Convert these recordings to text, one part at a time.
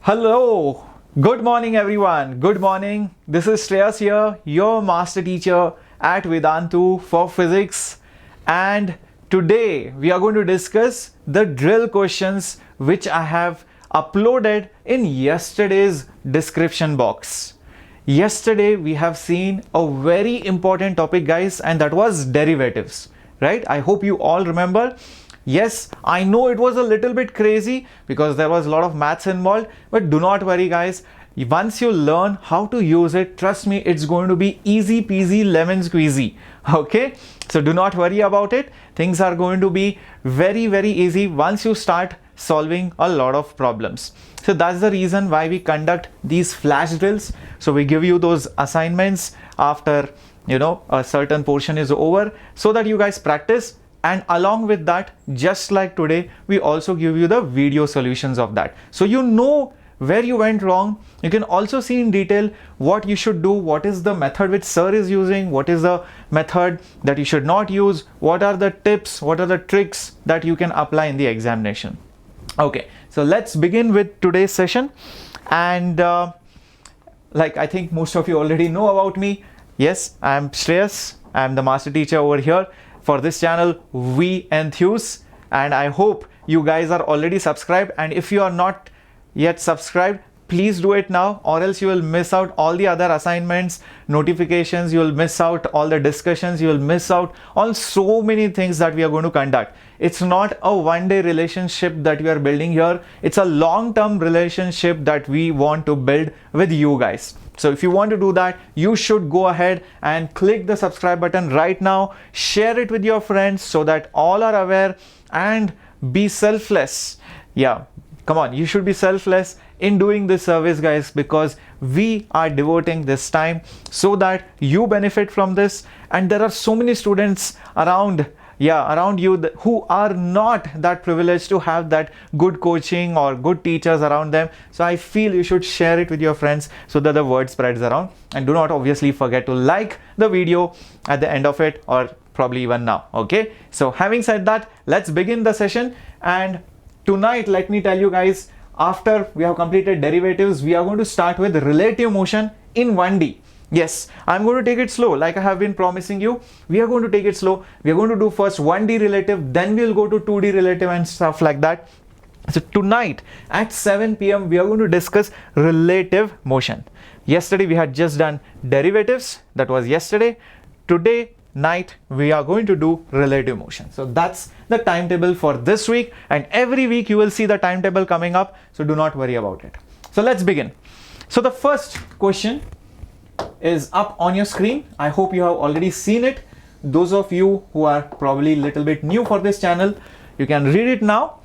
Hello, good morning everyone. Good morning. This is Shreyas here, your master teacher at Vedantu for physics, and today we are going to discuss the drill questions which I have uploaded in yesterday's description box. Yesterday we have seen a very important topic, guys, and that was derivatives, right? I hope you all remember. Yes, I know it was a little bit crazy because there was a lot of maths involved, but do not worry, guys. Once you learn how to use it, trust me, it's going to be easy peasy lemon squeezy. Okay, so do not worry about it. Things are going to be very easy once you start solving a lot of problems. So that's the reason why we conduct these flash drills. So we give you those assignments after a certain portion is over, so that you guys practice. And along with that, just like today, we also give you the video solutions of that. So you know where you went wrong. You can also see in detail what you should do, what is the method which sir is using, what is the method that you should not use, what are the tips, what are the tricks that you can apply in the examination. Okay, so let's begin with today's session. And like I think most of you already know about me. Yes, I'm Shreyas. I'm the master teacher over here for this channel, we Enthuse, and I hope you guys are already subscribed. And if you are not yet subscribed, please do it now, or else you will miss out all the other assignments, notifications, you will miss out all the discussions, you will miss out on so many things that we are going to conduct. It's not a one-day relationship that we are building here. It's a long-term relationship that we want to build with you guys. So if you want to do that, you should go ahead and click the subscribe button right now, share it with your friends so that all are aware, and be selfless. Yeah, come on, you should be selfless in doing this service, guys, because we are devoting this time so that you benefit from this. And there are so many students around you who are not that privileged to have that good coaching or good teachers around them. So I feel you should share it with your friends so that the word spreads around. And do not obviously forget to like the video at the end of it, or probably even now. Okay, so having said that, let's begin the session. And tonight, let me tell you guys, after we have completed derivatives, we are going to start with relative motion in 1D. Yes, I'm going to take it slow, like I have been promising you. We are going to take it slow. We are going to do first 1D relative, then we'll go to 2D relative and stuff like that. So tonight at 7 p.m. we are going to discuss relative motion. Yesterday we had just done derivatives, that was yesterday. Today night we are going to do relative motion. So that's the timetable for this week, and every week you will see the timetable coming up, so do not worry about it. So let's begin. So the first question is up on your screen. I hope you have already seen it. Those of you who are probably a little bit new for this channel, you can read it now.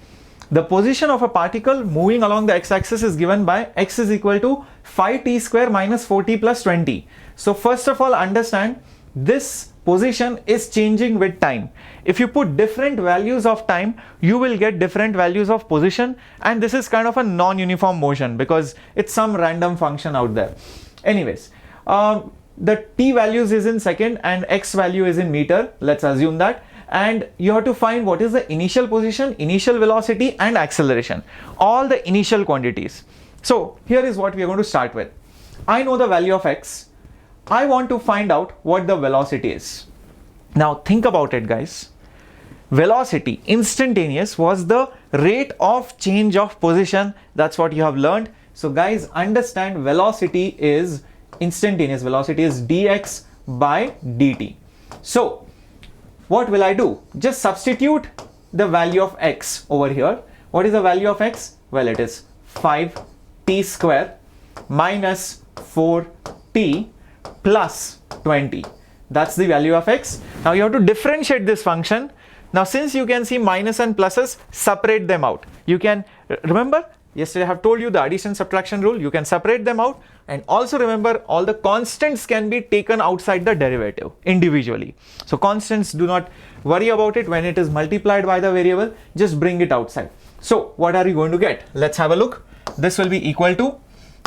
The position of a particle moving along the x-axis is given by x is equal to 5t square minus 4t plus 20. So first of all, understand this position is changing with time. If you put different values of time, you will get different values of position, and this is kind of a non-uniform motion because it's some random function out there. Anyways, the t values is in second and x value is in meter. Let's assume that. And you have to find what is the initial position, initial velocity, and acceleration, all the initial quantities. So here is what we are going to start with. I know the value of x. I want to find out what the velocity is. Now think about it, guys. Velocity, instantaneous, was the rate of change of position. That's what you have learned. So guys, understand velocity is instantaneous. Velocity is dx by dt. So what will I do? Just substitute the value of x over here. What is the value of x? Well, it is 5t square minus 4t plus 20. That's the value of x. Now you have to differentiate this function. Now since you can see minus and pluses, separate them out. You can remember, yesterday I have told you the addition subtraction rule. You can separate them out, and also remember all the constants can be taken outside the derivative individually. So constants, do not worry about it. When it is multiplied by the variable, just bring it outside. So what are you going to get? Let's have a look. This will be equal to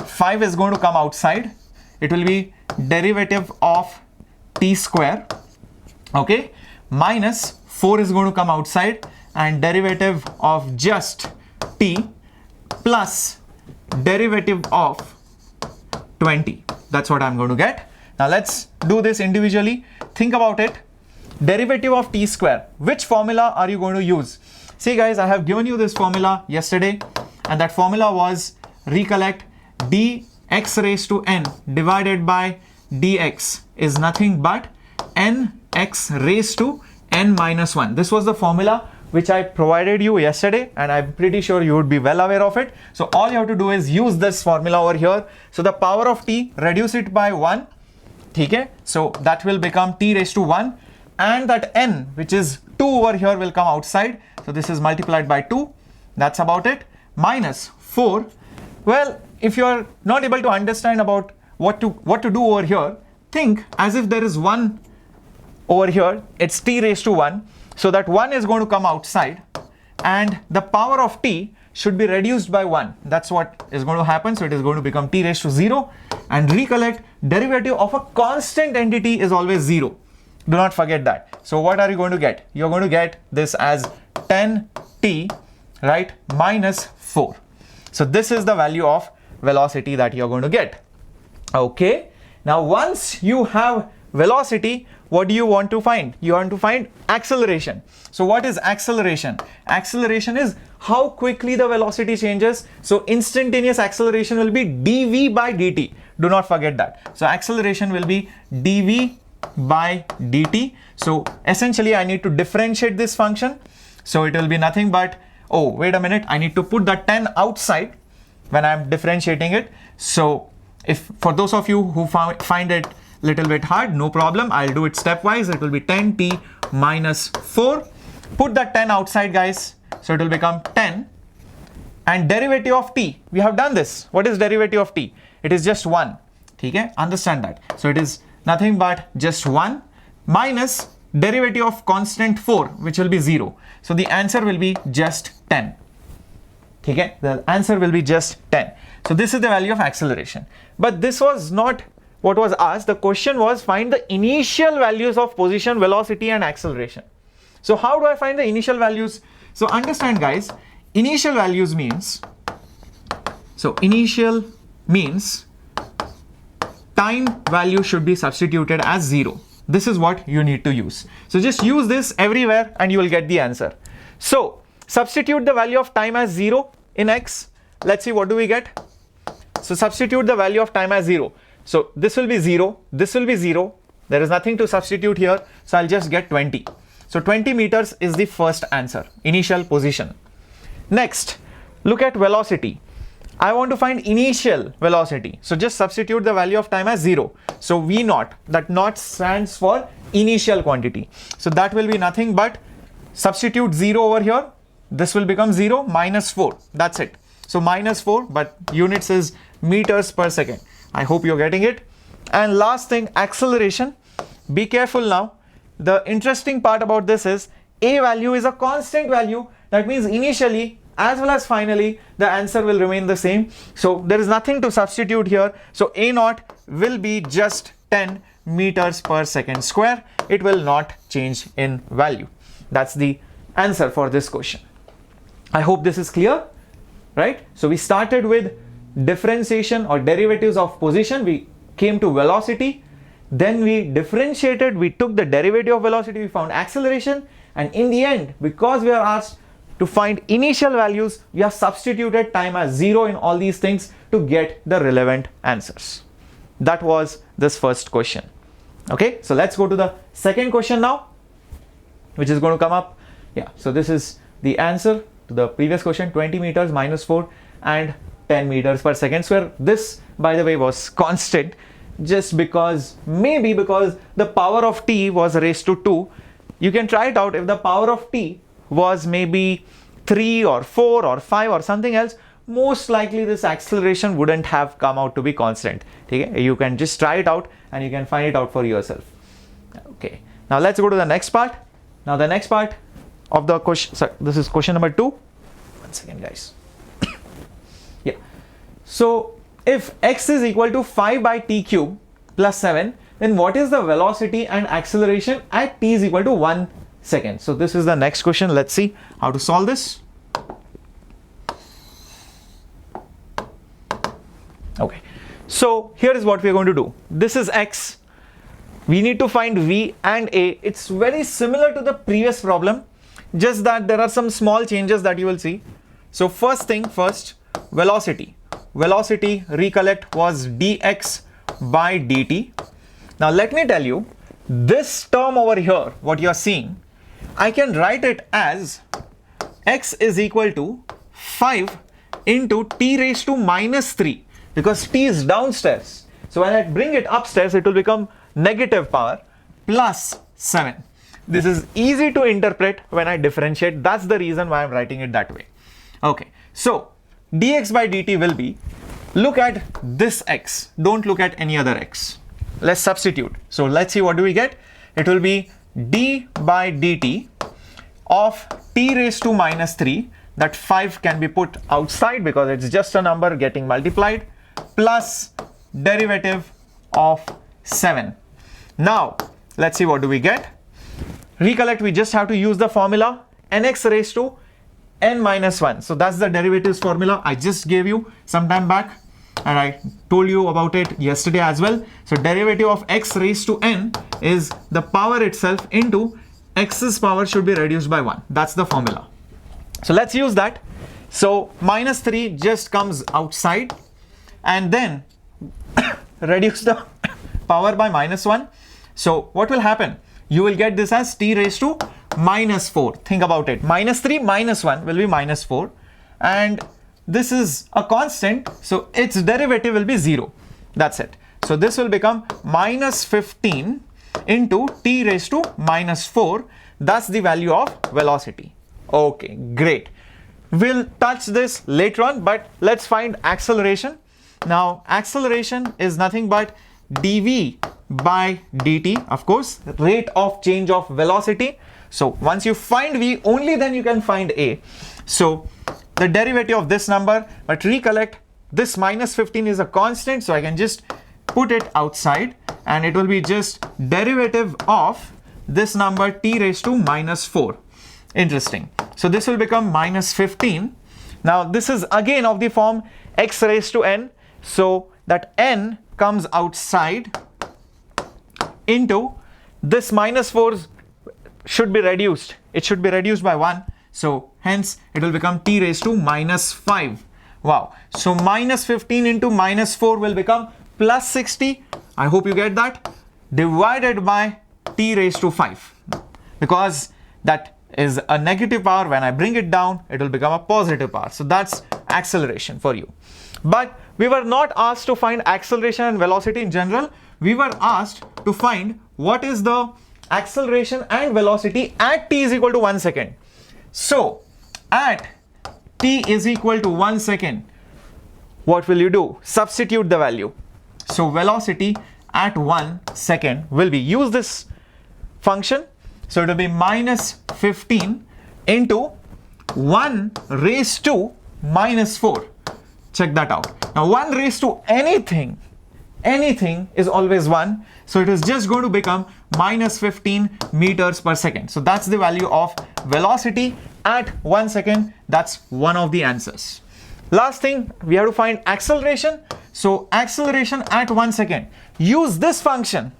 5 is going to come outside. It will be derivative of t square, okay, minus 4 is going to come outside, and derivative of just t plus derivative of 20. That's what I'm going to get. Now let's do this individually. Think about it. Derivative of t square. Which formula are you going to use? See guys, I have given you this formula yesterday, and that formula was, recollect, dx raised to n divided by dx is nothing but nx raised to n minus 1. This was the formula which I provided you yesterday, and I'm pretty sure you would be well aware of it. So all you have to do is use this formula over here. So the power of t, reduce it by 1. Okay? So that will become t raised to 1, and that n, which is 2 over here, will come outside. So this is multiplied by 2. That's about it. Minus 4. Well, if you are not able to understand about what to do over here, think as if there is 1 over here. It's t raised to 1. So that 1 is going to come outside, and the power of t should be reduced by 1. That's what is going to happen. So it is going to become t raised to 0. And recollect, derivative of a constant entity is always 0. Do not forget that. So what are you going to get? You're going to get this as 10t, right, minus 4. So this is the value of velocity that you're going to get. Okay. Now once you have velocity, what do you want to find? You want to find acceleration. So what is acceleration? Acceleration is how quickly the velocity changes. So instantaneous acceleration will be dv by dt. Do not forget that. So acceleration will be dv by dt. So essentially I need to differentiate this function. So it will be nothing but, oh wait a minute, I need to put that 10 outside when I'm differentiating it. So if for those of you who find it little bit hard, no problem, I'll do it stepwise. It will be 10t minus 4. Put that 10 outside guys, so it will become 10. And derivative of t, we have done this. What is derivative of t? It is just 1. Okay, understand that. So it is nothing but just 1 minus derivative of constant 4, which will be 0. So the answer will be just 10. Okay, the answer will be just 10. So this is the value of acceleration. But this was not what was asked. The question was, find the initial values of position, velocity and acceleration. So how do I find the initial values? So understand guys, initial values means, so initial means time value should be substituted as 0. This is what you need to use. So just use this everywhere and you will get the answer. So substitute the value of time as 0 in x. Let's see what do we get. So substitute the value of time as 0. So this will be 0, this will be 0. There is nothing to substitute here. So I'll just get 20. So 20 meters is the first answer, initial position. Next, look at velocity. I want to find initial velocity. So just substitute the value of time as 0. So V naught, that naught stands for initial quantity. So that will be nothing but substitute 0 over here. This will become 0 minus 4. That's it. So minus 4, but units is meters per second. I hope you're getting it. And last thing, acceleration. Be careful now. The interesting part about this is a value is a constant value. That means initially as well as finally the answer will remain the same. So there is nothing to substitute here. So a naught will be just 10 meters per second square. It will not change in value. That's the answer for this question. I hope this is clear, right? So we started with differentiation or derivatives of position. We came to velocity. Then we differentiated, we took the derivative of velocity, we found acceleration, and in the end, because we are asked to find initial values, we have substituted time as 0 in all these things to get the relevant answers. That was this first question. Okay, so let's go to the second question now, which is going to come up. Yeah, so this is the answer to the previous question, 20 meters minus 4 and 10 meters per second square. This, by the way, was constant. Just because, maybe because the power of t was raised to 2. You can try it out. If the power of t was maybe 3 or 4 or 5 or something else, most likely this acceleration wouldn't have come out to be constant. Okay? You can just try it out and you can find it out for yourself. Okay, now let's go to the next part. Now the next part of the question, sorry, this is question number 2. 1 second guys. Yeah, so if x is equal to 5 by t cube plus 7, then what is the velocity and acceleration at t is equal to 1 second? So this is the next question. Let's see how to solve this. So here is what we are going to do. This is x. We need to find v and a. It's very similar to the previous problem, just that there are some small changes that you will see. So first thing first, velocity. Velocity, recollect, was dx by dt. Now let me tell you, this term over here, what you are seeing, I can write it as x is equal to 5 into t raised to minus 3, because t is downstairs. So when I bring it upstairs, it will become negative power plus 7. This is easy to interpret when I differentiate. That's the reason why I'm writing it that way. Okay, so dx by dt will be, look at this x, don't look at any other x. Let's substitute. So let's see, what do we get? It will be d by dt of t raised to minus 3, that 5 can be put outside because it's just a number getting multiplied, plus derivative of 7. Now let's see, what do we get? Recollect, we just have to use the formula nx raised to n minus 1. So that's the derivatives formula I just gave you some time back, and I told you about it yesterday as well. So derivative of x raised to n is the power itself into x's power should be reduced by 1. That's the formula. So let's use that. So minus 3 just comes outside, and then reduce the power by minus 1. So what will happen? You will get this as t raised to minus 4. Think about it. Minus 3 minus 1 will be minus 4. And this is a constant, so its derivative will be 0. That's it. So this will become minus 15 into t raised to minus 4. That's the value of velocity. Okay, great. We'll touch this later on, but let's find acceleration. Now, acceleration is nothing but dv by dt, of course, rate of change of velocity. So once you find v, only then you can find a. So the derivative of this number, but recollect, this minus 15 is a constant, so I can just put it outside, and it will be just derivative of this number t raised to minus 4. Interesting. So this will become minus 15. Now this is again of the form x raised to n, so that n comes outside into this minus 4 should be reduced. It should be reduced by 1. So hence it will become t raised to minus 5. Wow. So minus 15 into minus 4 will become plus 60. I hope you get that. Divided by t raised to 5. Because that is a negative power. When I bring it down, it will become a positive power. So that's acceleration for you. But we were not asked to find acceleration and velocity in general. We were asked to find what is the acceleration and velocity at t is equal to 1 second. So at t is equal to 1 second, what will you do? Substitute the value. So velocity at 1 second will be, use this function. So it will be minus 15 into 1 raised to minus 4. Check that out. Now 1 raised to anything is always 1. So it is just going to become minus 15 meters per second. So that's the value of velocity at 1 second. That's one of the answers. Last thing, we have to find acceleration. So acceleration at 1 second. Use this function.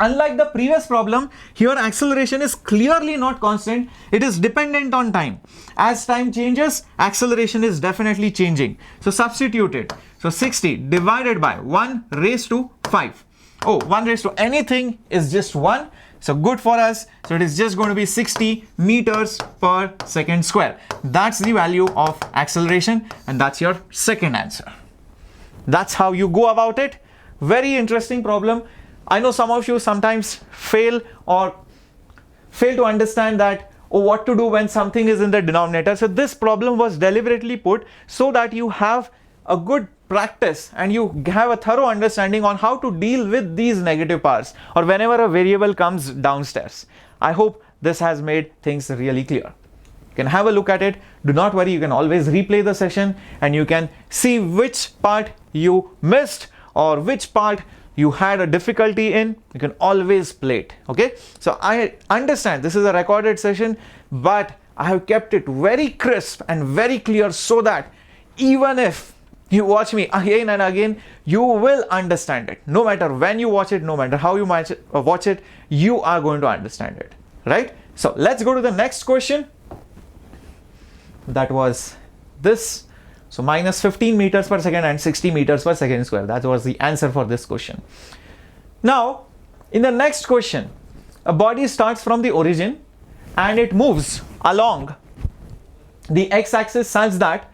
Unlike the previous problem, here acceleration is clearly not constant. It is dependent on time. As time changes, acceleration is definitely changing. So substitute it. So 60 divided by 1 raised to 5. Oh, 1 raised to anything is just 1. So good for us. So it is just going to be 60 meters per second square. That's the value of acceleration, and that's your second answer. That's how you go about it. Very interesting problem. I know some of you sometimes fail to understand that, or what to do when something is in the denominator. So this problem was deliberately put so that you have a good practice and you have a thorough understanding on how to deal with these negative powers or whenever a variable comes downstairs. I hope this has made things really clear. You can have a look at it. Do not worry, you can always replay the session and you can see which part you missed or which part you had a difficulty in. You can always play it. Okay, so I understand this is a recorded session, but I have kept it very crisp and very clear so that even if You watch me again and again, you will understand it. No matter when you watch it, no matter how you watch it, you are going to understand it, right? So let's go to the next question. That was this. So minus 15 meters per second and 60 meters per second square. That was the answer for this question. Now, in the next question, a body starts from the origin and it moves along the x-axis such that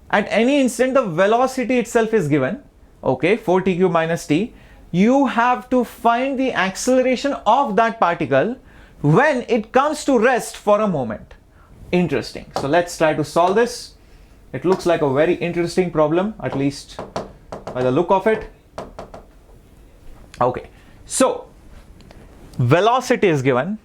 at any instant the velocity itself is given, okay, 4t cube minus t. You have to find the acceleration of that particle when it comes to rest for a moment. Interesting. So let's try to solve this. It looks like a very interesting problem, at least by the look of it. Okay, so velocity is given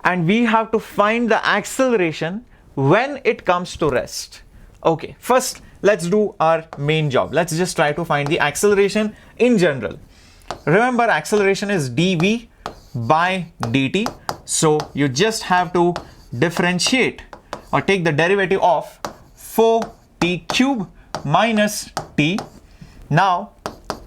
and we have to find the acceleration when it comes to rest. Okay, first let's do our main job. Let's just try to find the acceleration in general. Remember, acceleration is dv by dt. So you just have to differentiate or take the derivative of 4t cube minus t. Now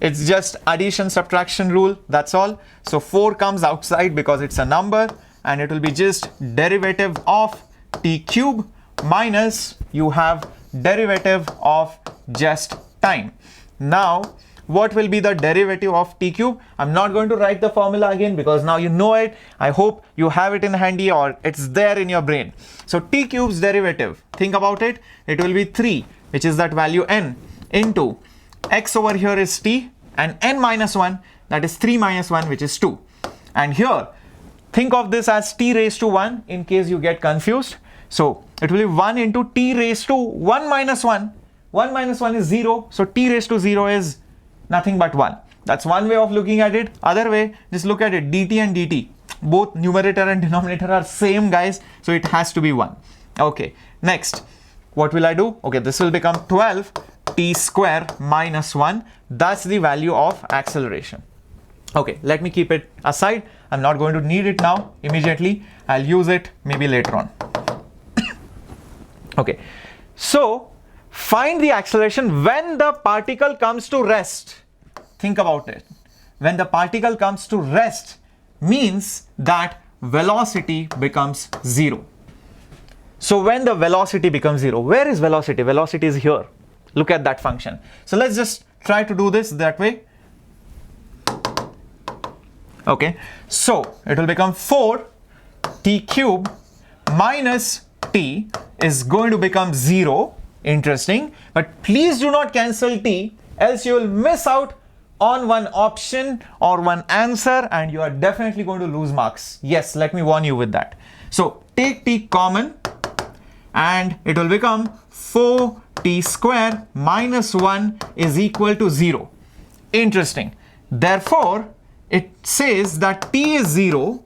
it's just addition subtraction rule, that's all. So 4 comes outside because it's a number, and it will be just derivative of t cube minus you have derivative of just time. Now what will be the derivative of t cube? I'm not going to write the formula again because now you know it. I hope you have it in handy or it's there in your brain. So t cube's derivative, think about it, it will be 3, which is that value n, into x over here is t, and n minus 1, that is 3 minus 1, which is 2. And here think of this as t raised to 1 in case you get confused. So it will be 1 into t raised to 1 minus 1. 1 minus 1 is 0. So t raised to 0 is nothing but 1. That's one way of looking at it. Other way, just look at it, dt and dt. Both numerator and denominator are same, guys. So it has to be 1. Okay, next, what will I do? Okay, this will become 12 t square minus 1. That's the value of acceleration. Okay, let me keep it aside. I'm not going to need it now immediately. I'll use it maybe later on. Okay, so find the acceleration when the particle comes to rest. Think about it. When the particle comes to rest means that velocity becomes 0. So when the velocity becomes 0, where is velocity? Velocity is here. Look at that function. So let's just try to do this that way. Okay, so it will become 4 t cube minus t is going to become 0. Interesting, but please do not cancel t, else you will miss out on one option or one answer and you are definitely going to lose marks. Yes, let me warn you with that. So take t common and it will become 4t square minus 1 is equal to 0. Interesting. Therefore, it says that t is 0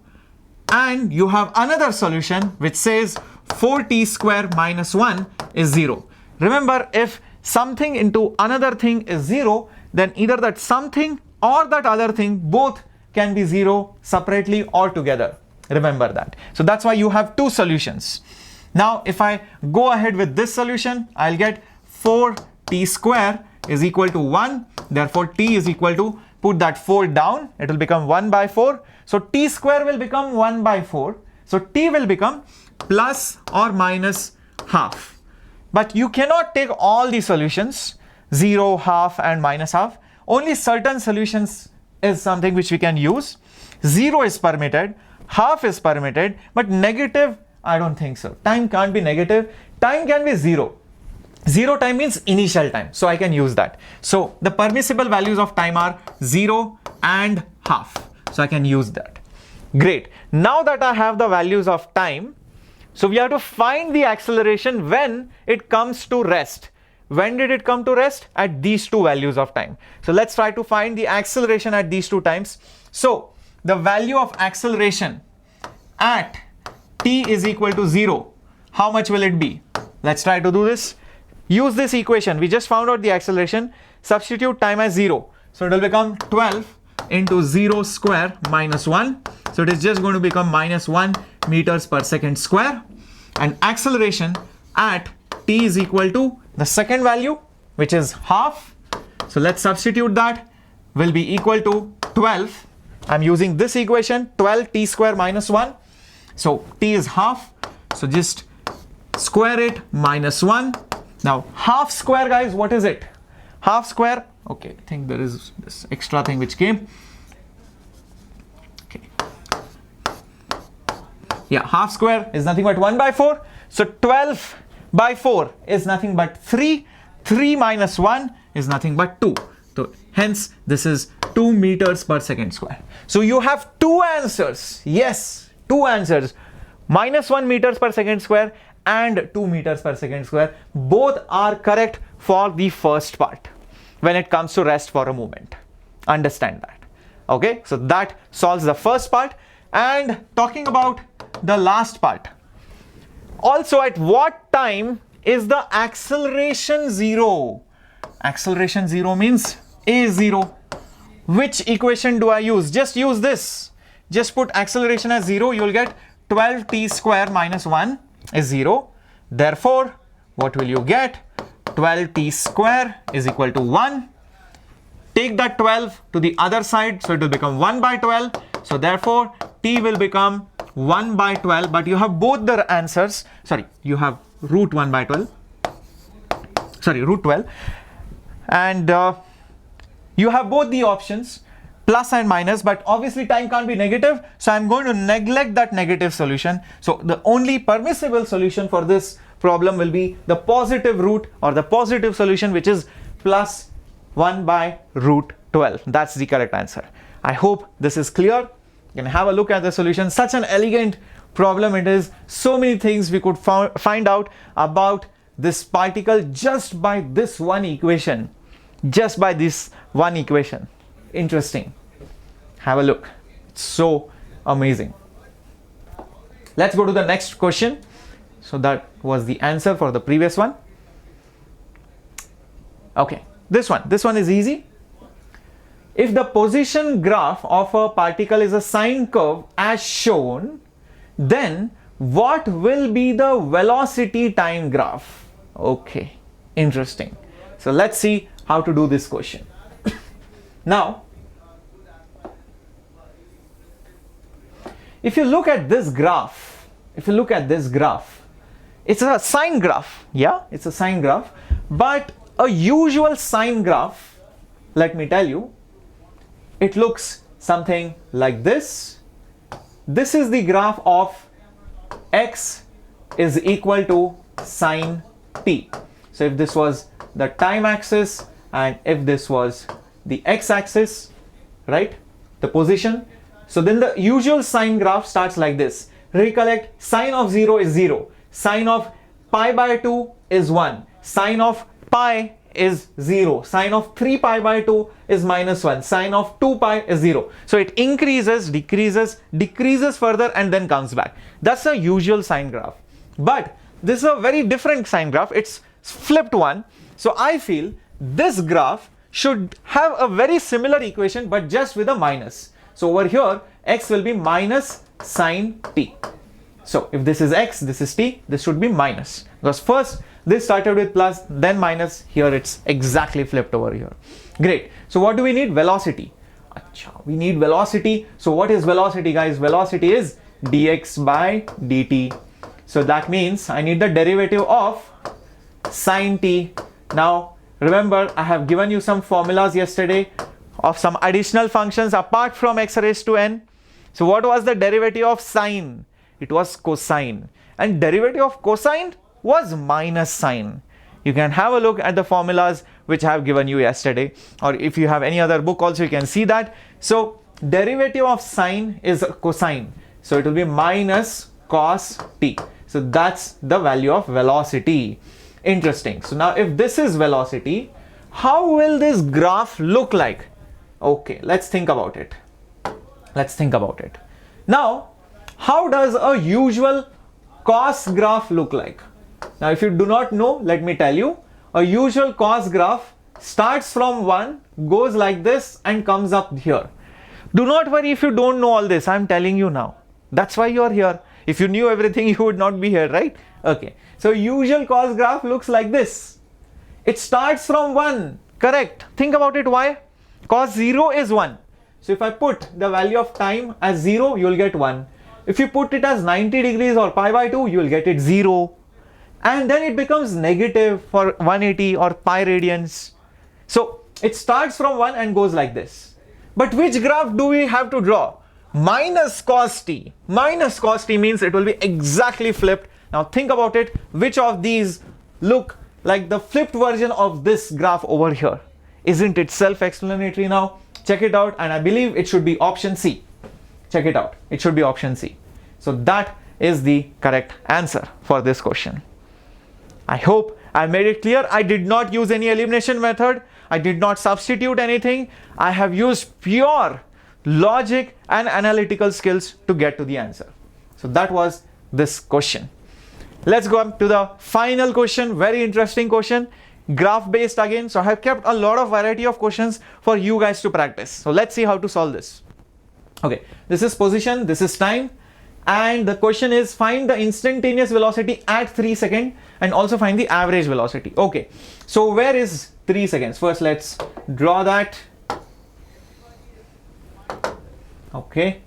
and you have another solution which says 4t square minus 1 is 0. Remember, if something into another thing is 0, then either that something or that other thing both can be 0 separately or together. Remember that. So that's why you have two solutions. Now, if I go ahead with this solution, I'll get 4t square is equal to 1. Therefore, t is equal to, put that 4 down, it will become 1 by 4. So t square will become 1 by 4. So t will become plus or minus half. But you cannot take all the solutions, 0, half and minus half. Only certain solutions is something which we can use. 0 is permitted, half is permitted, but negative, I don't think so. Time can't be negative. Time can be 0. 0 time means initial time. So I can use that. So the permissible values of time are 0 and half. So I can use that. Great. Now that I have the values of time, so we have to find the acceleration when it comes to rest. When did it come to rest? At these two values of time. So let's try to find the acceleration at these two times. So the value of acceleration at t is equal to 0. How much will it be? Let's try to do this. Use this equation. We just found out the acceleration. Substitute time as 0. So it will become 12 into 0 square minus 1. So it is just going to become minus 1 meters per second square. And acceleration at t is equal to the second value, which is half. So let's substitute that, will be equal to 12. I'm using this equation, 12 t square minus 1. So t is half. So just square it minus 1. Now half square, guys, what is it? Half square. Okay, I think there is this extra thing which came. Okay. Yeah, half square is nothing but 1 by 4. So 12 by 4 is nothing but 3. 3 minus 1 is nothing but 2. So hence this is 2 meters per second square. So you have two answers. Yes, two answers. Minus 1 meters per second square and 2 meters per second square. Both are correct for the first part when it comes to rest for a moment. Understand that. Okay, so that solves the first part. And talking about the last part. Also, at what time is the acceleration 0? Acceleration 0 means a 0. Which equation do I use? Just use this. Just put acceleration as 0. You will get 12 t square minus 1 is 0. Therefore, what will you get? 12 t square is equal to 1. Take that 12 to the other side, so it will become 1 by 12. So therefore, t will become 1 by 12. But you have both the answers. Sorry, you have root 1 by 12. Sorry, root 12. And you have both the options, plus and minus, but obviously time can't be negative, so I'm going to neglect that negative solution. So the only permissible solution for this problem will be the positive root or the positive solution, which is plus 1 by root 12. That's the correct answer. I hope this is clear. You can have a look at the solution. Such an elegant problem it is. So many things we could find out about this particle just by this one equation. Just by this one equation. Interesting. Have a look. It's so amazing. Let's go to the next question. So that was the answer for the previous one. Okay, this one is easy. If the position graph of a particle is a sine curve as shown, then what will be the velocity time graph? Okay, interesting. So let's see how to do this question. Now, if you look at this graph, it's a sine graph. Yeah, it's a sine graph. But a usual sine graph, let me tell you, it looks something like this. This is the graph of x is equal to sine t. So if this was the time axis and if this was the x-axis, right, the position, so then the usual sine graph starts like this. Recollect, sine of 0 is 0, sine of pi by 2 is 1, sine of pi is 0, sine of 3 pi by 2 is minus 1, sine of 2 pi is 0. So it increases, decreases further and then comes back. That's a usual sine graph. But this is a very different sine graph. It's flipped one. So I feel this graph should have a very similar equation but just with a minus. So over here x will be minus sine t. So if this is x, this is t, this should be minus, because first this started with plus, then minus. Here it's exactly flipped over here. Great. So what do we need? Velocity. Achha, we need velocity. So what is velocity, guys? Velocity is dx by dt. So that means I need the derivative of sine t. Now remember, I have given you some formulas yesterday of some additional functions apart from x raised to n. So what was the derivative of sine? It was cosine. And derivative of cosine was minus sine. You can have a look at the formulas which I have given you yesterday, or if you have any other book also you can see that. So derivative of sine is cosine. So it will be minus cos t. So that's the value of velocity. Interesting. So now if this is velocity, how will this graph look like? Okay, let's think about it. Now, how does a usual cos graph look like? Now, if you do not know, let me tell you. A usual cos graph starts from 1, goes like this and comes up here. Do not worry if you don't know all this. I'm telling you now. That's why you're here. If you knew everything, you would not be here, right? Okay. So usual cos graph looks like this. It starts from 1. Correct. Think about it. Why? Because 0 is 1. So if I put the value of time as 0, you will get 1. If you put it as 90 degrees or pi by 2, you will get it 0. And then it becomes negative for 180 or pi radians. So it starts from 1 and goes like this. But which graph do we have to draw? Minus cos t. Minus cos t means it will be exactly flipped. Now think about it. Which of these look like the flipped version of this graph over here? Isn't it self-explanatory now? Check it out, and I believe it should be option C. Check it out. It should be option C. So that is the correct answer for this question. I hope I made it clear. I did not use any elimination method. I did not substitute anything. I have used pure logic and analytical skills to get to the answer. So that was this question. Let's go up to the final question. Very interesting question. Graph based again. So I have kept a lot of variety of questions for you guys to practice. So let's see how to solve this. Okay, this is position, this is time, and the question is find the instantaneous velocity at 3 seconds and also find the average velocity. Okay, so where is 3 seconds? First let's draw that. Okay,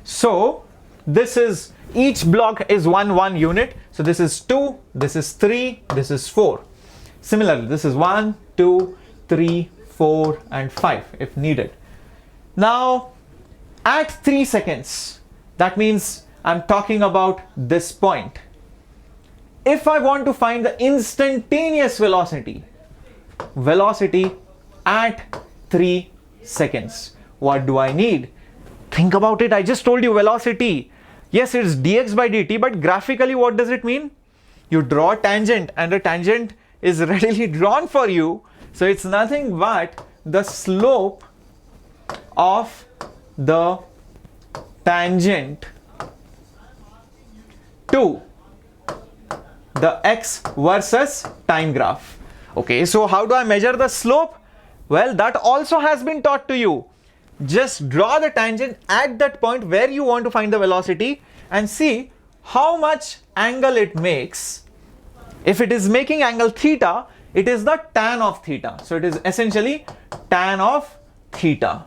so this is, each block is one unit. So this is 2, this is 3, this is 4. Similarly, this is 1, 2, 3, 4 and 5 if needed. Now at 3 seconds, that means I'm talking about this point. If I want to find the instantaneous velocity at 3 seconds, what do I need? Think about it. I just told you velocity. Yes, it's dx by dt, but graphically what does it mean? You draw a tangent and the tangent is readily drawn for you. So it's nothing but the slope of the tangent to the x versus time graph. Okay, so how do I measure the slope? Well, that also has been taught to you. Just draw the tangent at that point where you want to find the velocity and see how much angle it makes. If it is making angle theta, it is the tan of theta. So it is essentially tan of theta.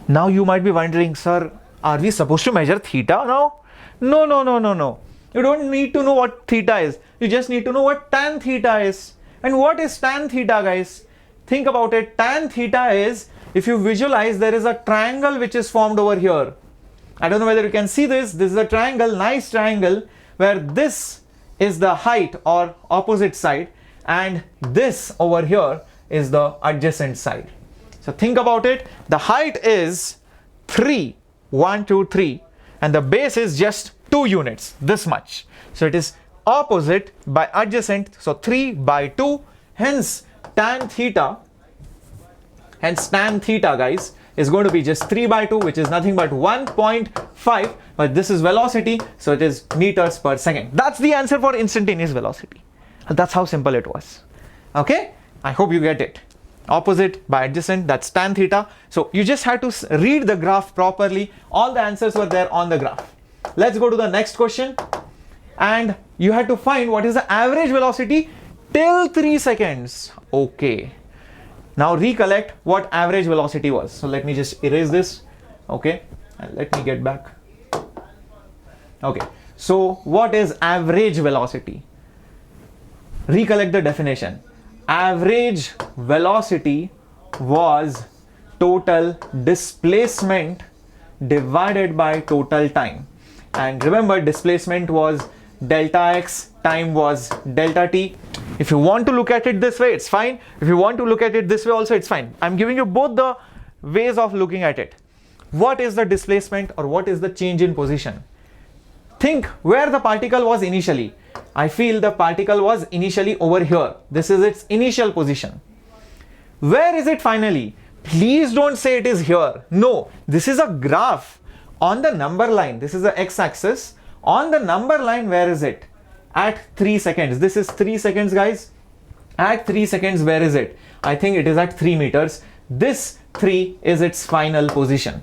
Now you might be wondering, sir, are we supposed to measure theta now? No. You don't need to know what theta is. You just need to know what tan theta is. And what is tan theta, guys? Think about it. Tan theta is, if you visualize, there is a triangle which is formed over here. I don't know whether you can see this. This is a triangle, nice triangle, where this is the height or opposite side, and this over here is the adjacent side. So think about it. The height is 3, 1, 2, 3, and the base is just 2 units, this much. So it is opposite by adjacent, so 3 by 2, hence tan theta, guys, is going to be just 3 by 2, which is nothing but 1.5, but this is velocity, so it is meters per second. That's the answer for instantaneous velocity. That's how simple it was. Okay, I hope you get it. Opposite by adjacent, that's tan theta. So you just had to read the graph properly. All the answers were there on the graph. Let's go to the next question, and you had to find what is the average velocity till 3 seconds. Okay, now recollect what average velocity was. So let me just erase this. Okay, and let me get back. Okay, so what is average velocity? Recollect the definition. Average velocity was total displacement divided by total time. And remember, displacement was delta x, time was delta t. If you want to look at it this way, it's fine. If you want to look at it this way also, it's fine. I'm giving you both the ways of looking at it. What is the displacement, or what is the change in position? Think where the particle was initially. I feel the particle was initially over here. This is its initial position. Where is it finally? Please don't say it is here. No, this is a graph on the number line. This is the x-axis. On the number line, where is it? At 3 seconds. This is 3 seconds, guys. At 3 seconds, where is it? I think it is at 3 meters. This 3 is its final position.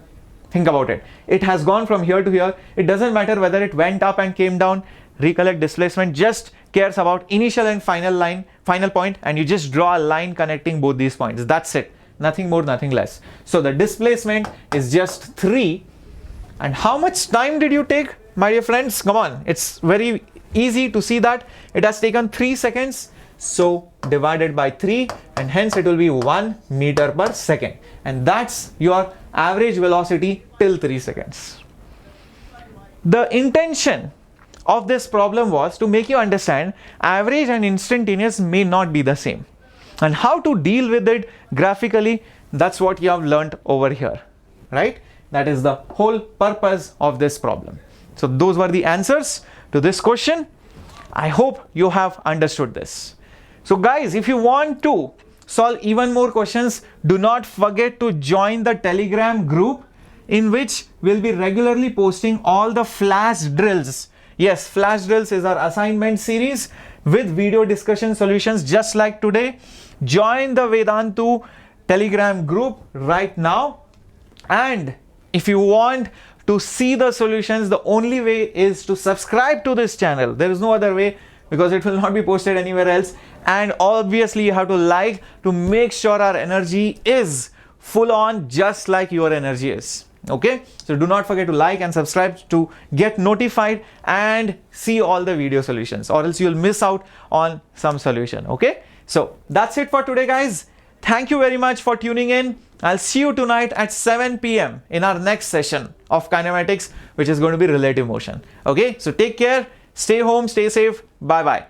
Think about it. It has gone from here to here. It doesn't matter whether it went up and came down. recollect displacement just cares about initial and final point, and you just draw a line connecting both these points. That's it. Nothing more, nothing less. So the displacement is just 3. And how much time did you take, my dear friends? Come on, it's very easy to see that it has taken 3 seconds. So divided by 3, and hence it will be 1 meter per second. And that's your average velocity till 3 seconds. The intention of this problem was to make you understand average and instantaneous may not be the same. And how to deal with it graphically, that's what you have learned over here, right? That is the whole purpose of this problem. So those were the answers to this question. I hope you have understood this. So guys, if you want to solve even more questions, do not forget to join the Telegram group, in which we'll be regularly posting all the flash drills. Yes, flash drills is our assignment series with video discussion solutions just like today. Join the Vedantu Telegram group right now. And if you want to see the solutions, the only way is to subscribe to this channel. There is no other way, because it will not be posted anywhere else. And obviously you have to like to make sure our energy is full on, just like your energy is. Okay, so do not forget to like and subscribe to get notified and see all the video solutions, or else you'll miss out on some solution. Okay, so that's it for today, guys. Thank you very much for tuning in. I'll see you tonight at 7 p.m. in our next session of kinematics, which is going to be relative motion. Okay, so take care, stay home, stay safe. Bye bye.